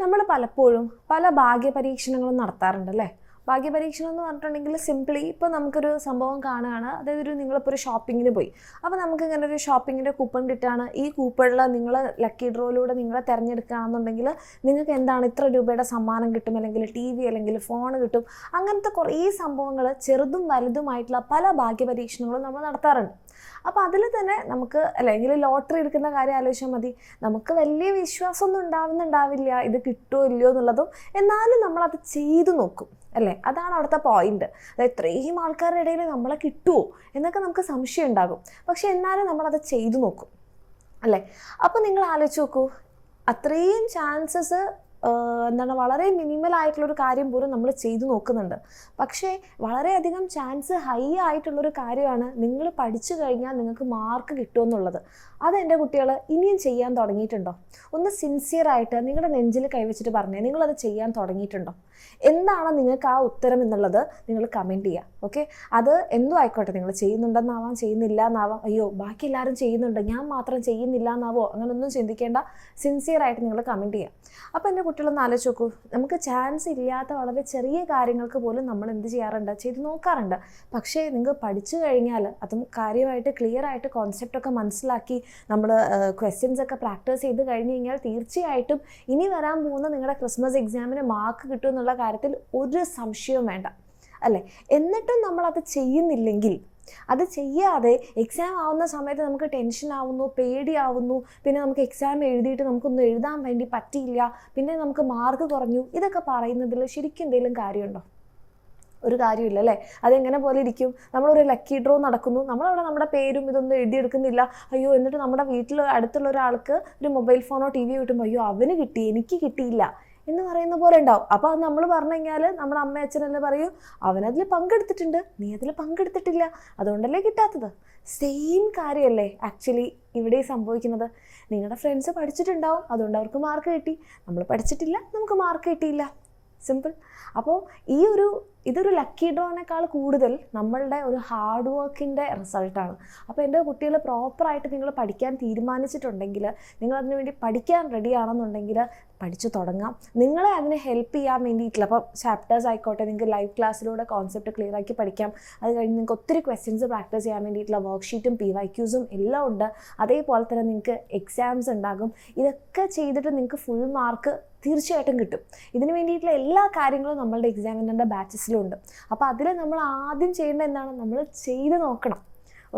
നമ്മൾ പലപ്പോഴും പല ഭാഗ്യപരീക്ഷണങ്ങളും നടത്താറുണ്ട് അല്ലേ? ഭാഗ്യപരീക്ഷണം എന്ന് പറഞ്ഞിട്ടുണ്ടെങ്കിൽ സിംപ്ലി ഇപ്പോൾ നമുക്കൊരു സംഭവം കാണുകയാണ്. അതായത് നിങ്ങളിപ്പോൾ ഒരു ഷോപ്പിങ്ങിന് പോയി, അപ്പോൾ നമുക്ക് ഇങ്ങനെ ഒരു ഷോപ്പിങ്ങിൻ്റെ കൂപ്പൺ കിട്ടുകയാണ്. ഈ കൂപ്പണിൽ നിങ്ങൾ ലക്കി ഡ്രോയിലൂടെ നിങ്ങളെ തിരഞ്ഞെടുക്കുകയാണെന്നുണ്ടെങ്കിൽ നിങ്ങൾക്ക് എന്താണ് ഇത്ര രൂപയുടെ സമ്മാനം കിട്ടും, അല്ലെങ്കിൽ TV അല്ലെങ്കിൽ ഫോൺ കിട്ടും. അങ്ങനത്തെ കുറേ സംഭവങ്ങൾ, ചെറുതും വലുതുമായിട്ടുള്ള പല ഭാഗ്യപരീക്ഷണങ്ങളും നമ്മൾ നടത്താറുണ്ട്. അപ്പോൾ അതിൽ തന്നെ നമുക്ക് അല്ലെങ്കിൽ ലോട്ടറി എടുക്കുന്ന കാര്യം ആലോചിച്ചാൽ മതി. നമുക്ക് വലിയ വിശ്വാസമൊന്നും ഉണ്ടാവില്ല ഇത് കിട്ടുമോ ഇല്ലയോ എന്നുള്ളതും. എന്നാലും നമ്മളത് ചെയ്തു നോക്കും അല്ലേ? അതാണ് അവിടുത്തെ പോയിന്റ്. അതായത് ഇത്രയും ആൾക്കാരുടെ ഇടയിൽ നമ്മളെ കിട്ടുമോ എന്നൊക്കെ നമുക്ക് സംശയം ഉണ്ടാകും. പക്ഷെ എന്നാലും നമ്മളത് ചെയ്തു നോക്കും അല്ലേ? അപ്പോൾ നിങ്ങൾ ആലോചിച്ച് നോക്കൂ, അത്രയും ചാൻസസ് വളരെ മിനിമലായിട്ടുള്ളൊരു കാര്യം പോലും നമ്മൾ ചെയ്തു നോക്കുന്നുണ്ട്. പക്ഷേ വളരെയധികം ചാൻസ് ഹൈ ആയിട്ടുള്ളൊരു കാര്യമാണ് നിങ്ങൾ പഠിച്ചു കഴിഞ്ഞാൽ നിങ്ങൾക്ക് മാർക്ക് കിട്ടുമെന്നുള്ളത്. അതെൻ്റെ കുട്ടികൾ ഇനിയും ചെയ്യാൻ തുടങ്ങിയിട്ടുണ്ടോ? ഒന്ന് സിൻസിയറായിട്ട് നിങ്ങളുടെ നെഞ്ചിൽ കൈവച്ചിട്ട് പറഞ്ഞേ, നിങ്ങളത് ചെയ്യാൻ തുടങ്ങിയിട്ടുണ്ടോ? എന്താണ് നിങ്ങൾക്ക് ആ ഉത്തരം എന്നുള്ളത് നിങ്ങൾ കമൻറ്റ് ചെയ്യുക. ഓക്കെ, അത് എന്തോ ആയിക്കോട്ടെ. നിങ്ങൾ ചെയ്യുന്നുണ്ടെന്നാവാം, ചെയ്യുന്നില്ല എന്നാവാം, അയ്യോ ബാക്കി എല്ലാവരും ചെയ്യുന്നുണ്ട് ഞാൻ മാത്രം ചെയ്യുന്നില്ല എന്നാവോ, അങ്ങനൊന്നും ചിന്തിക്കേണ്ട. സിൻസിയറായിട്ട് നിങ്ങൾ കമൻറ്റ് ചെയ്യുക. അപ്പോൾ എൻ്റെ കുട്ടികളൊന്ന് ആലോചിച്ച് നോക്കൂ, നമുക്ക് ചാൻസ് ഇല്ലാത്ത വളരെ ചെറിയ കാര്യങ്ങൾക്ക് പോലും നമ്മൾ എന്ത് ചെയ്യാറുണ്ട്, ചെയ്ത് നോക്കാറുണ്ട്. പക്ഷേ നിങ്ങൾക്ക് പഠിച്ചു കഴിഞ്ഞാൽ അതും കാര്യമായിട്ട് ക്ലിയർ ആയിട്ട് കോൺസെപ്റ്റൊക്കെ മനസ്സിലാക്കി നമ്മൾ ക്വസ്റ്റ്യൻസ് ഒക്കെ പ്രാക്ടീസ് ചെയ്ത് കഴിഞ്ഞ് കഴിഞ്ഞാൽ തീർച്ചയായിട്ടും ഇനി വരാൻ പോകുന്ന നിങ്ങളുടെ ക്രിസ്മസ് എക്സാമിന് മാർക്ക് കിട്ടും എന്നുള്ള കാര്യത്തിൽ ഒരു സംശയവും വേണ്ട അല്ലേ? എന്നിട്ടും നമ്മളത് ചെയ്യുന്നില്ലെങ്കിൽ, അത് ചെയ്യാതെ എക്സാം ആവുന്ന സമയത്ത് നമുക്ക് ടെൻഷൻ ആവുന്നു, പേടിയാവുന്നു, പിന്നെ നമുക്ക് എക്സാം എഴുതിയിട്ട് നമുക്കൊന്നും എഴുതാൻ വേണ്ടി പറ്റിയില്ല, പിന്നെ നമുക്ക് മാർക്ക് കുറഞ്ഞു, ഇതൊക്കെ പറയുന്നതിൽ ശരിക്കും എന്തെങ്കിലും കാര്യമുണ്ടോ? ഒരു കാര്യമില്ല അല്ലേ? അതെങ്ങനെ പോലെ ഇരിക്കും? നമ്മളൊരു ലക്കി ഡ്രോ നടക്കുന്നു, നമ്മളവിടെ നമ്മുടെ പേരും ഇതൊന്നും എഴുതിയെടുക്കുന്നില്ല, അയ്യോ, എന്നിട്ട് നമ്മുടെ വീട്ടിൽ അടുത്തുള്ള ഒരാൾക്ക് ഒരു മൊബൈൽ ഫോണോ TV കിട്ടുമ്പോൾ അയ്യോ അവന് കിട്ടി എനിക്ക് കിട്ടിയില്ല എന്ന് പറയുന്ന പോലെ ഉണ്ടാവും. അപ്പോൾ അത് നമ്മൾ പറഞ്ഞു കഴിഞ്ഞാൽ നമ്മുടെ അമ്മ അച്ഛനെല്ലാം പറയും, അവനതിൽ പങ്കെടുത്തിട്ടുണ്ട്, നീ അതിൽ പങ്കെടുത്തിട്ടില്ല, അതുകൊണ്ടല്ലേ കിട്ടാത്തത്. സെയിം കാര്യമല്ലേ ആക്ച്വലി ഇവിടെ സംഭവിക്കുന്നത്. നിങ്ങളുടെ ഫ്രണ്ട്സ് പഠിച്ചിട്ടുണ്ടാവും, അതുകൊണ്ട് അവർക്ക് മാർക്ക് കിട്ടി. നമ്മൾ പഠിച്ചിട്ടില്ല, നമുക്ക് മാർക്ക് കിട്ടിയില്ല. സിമ്പിൾ. അപ്പോൾ ഇതൊരു ലക്കി ഡ്രോനേക്കാൾ കൂടുതൽ നമ്മളുടെ ഒരു ഹാർഡ് വർക്കിൻ്റെ റിസൾട്ടാണ്. അപ്പോൾ എൻ്റെ കുട്ടികൾ പ്രോപ്പറായിട്ട് നിങ്ങൾ പഠിക്കാൻ തീരുമാനിച്ചിട്ടുണ്ടെങ്കിൽ, നിങ്ങൾ അതിനു വേണ്ടി പഠിക്കാൻ റെഡിയാണെന്നുണ്ടെങ്കിൽ പഠിച്ചു തുടങ്ങാം. നിങ്ങളെ അതിനെ ഹെൽപ്പ് ചെയ്യാൻ വേണ്ടിയിട്ടുള്ള, അപ്പോൾ ചാപ്റ്റേഴ്സ് ആയിക്കോട്ടെ, നിങ്ങൾക്ക് ലൈവ് ക്ലാസ്സിലൂടെ കോൺസെപ്റ്റ് ക്ലിയർ ആക്കി പഠിക്കാം. അത് കഴിഞ്ഞ് നിങ്ങൾക്ക് ഒത്തിരി ക്വസ്റ്റ്യൻസ് പ്രാക്ടീസ് ചെയ്യാൻ വേണ്ടിയിട്ടുള്ള വർക്ക്ഷീറ്റും PYQസും എല്ലാം ഉണ്ട്. അതേപോലെ തന്നെ നിങ്ങൾക്ക് എക്സാംസ് ഉണ്ടാകും. ഇതൊക്കെ ചെയ്തിട്ട് നിങ്ങൾക്ക് ഫുൾ മാർക്ക് തീർച്ചയായിട്ടും കിട്ടും. ഇതിന് വേണ്ടിയിട്ടുള്ള എല്ലാ കാര്യങ്ങളും നമ്മളുടെ എക്സാമിനറിൻ്റെ ബാച്ചസിലുണ്ട്. അപ്പോൾ അതിൽ നമ്മൾ ആദ്യം ചെയ്യേണ്ടത് എന്താണ്, നമ്മൾ ചെയ്ത് നോക്കണം.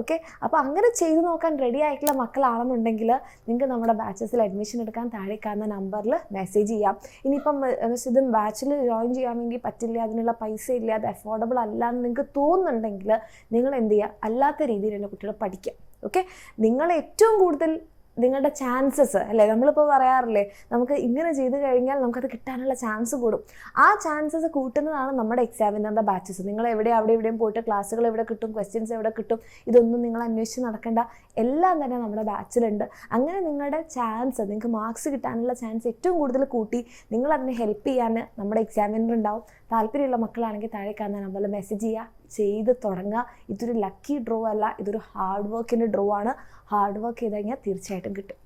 ഓക്കെ, അപ്പോൾ അങ്ങനെ ചെയ്ത് നോക്കാൻ റെഡി ആയിട്ടുള്ള മക്കളാണെന്നുണ്ടെങ്കിൽ നിങ്ങൾക്ക് നമ്മുടെ ബാച്ചസിൽ അഡ്മിഷൻ എടുക്കാൻ താഴെ കാണുന്ന നമ്പറിൽ മെസ്സേജ് ചെയ്യാം. ഇനിയിപ്പം ഇത് ബാച്ചിൽ ജോയിൻ ചെയ്യാൻ വേണ്ടി പറ്റില്ല, അതിനുള്ള പൈസ ഇല്ല, അത് അഫോർഡബിൾ അല്ല എന്ന് നിങ്ങൾക്ക് തോന്നുന്നുണ്ടെങ്കിൽ നിങ്ങൾ എന്ത് ചെയ്യുക, അല്ലാത്ത രീതിയിൽ എൻ്റെ കുട്ടികളെ പഠിക്കുക. ഓക്കെ, നിങ്ങൾ ഏറ്റവും കൂടുതൽ നിങ്ങളുടെ ചാൻസസ് അല്ലേ, നമ്മളിപ്പോൾ പറയാറില്ലേ, നമുക്ക് ഇങ്ങനെ ചെയ്ത് കഴിഞ്ഞാൽ നമുക്കത് കിട്ടാനുള്ള ചാൻസ് കൂടും. ആ ചാൻസസ് കൂട്ടുന്നതാണ് നമ്മുടെ എക്സാമിനറിൻ്റെ ബാച്ചസ്. നിങ്ങൾ എവിടെയും പോയിട്ട് ക്ലാസ്സുകൾ എവിടെ കിട്ടും, ക്വസ്റ്റ്യൻസ് എവിടെ കിട്ടും, ഇതൊന്നും നിങ്ങൾ അന്വേഷിച്ച് നടക്കേണ്ട. എല്ലാം തന്നെ നമ്മുടെ ബാച്ചിലുണ്ട്. അങ്ങനെ നിങ്ങളുടെ ചാൻസ്, നിങ്ങൾക്ക് മാർക്സ് കിട്ടാനുള്ള ചാൻസ് ഏറ്റവും കൂടുതൽ കൂട്ടി നിങ്ങളതിനെ ഹെൽപ്പ് ചെയ്യാൻ നമ്മുടെ എക്സാമിനർ ഉണ്ടാവും. താല്പര്യമുള്ള മക്കളാണെങ്കിൽ താഴെ കാണുന്ന നമ്പറിൽ മെസ്സേജ് ചെയ്യുക, ചെയ്ത് തുടങ്ങുക. ഇതൊരു ലക്കി ഡ്രോ അല്ല, ഇതൊരു ഹാർഡ് വർക്കിൻ്റെ ഡ്രോ ആണ്. ഹാർഡ് വർക്ക് ചെയ്ത് കഴിഞ്ഞാൽ തീർച്ചയായിട്ടും കിട്ടും.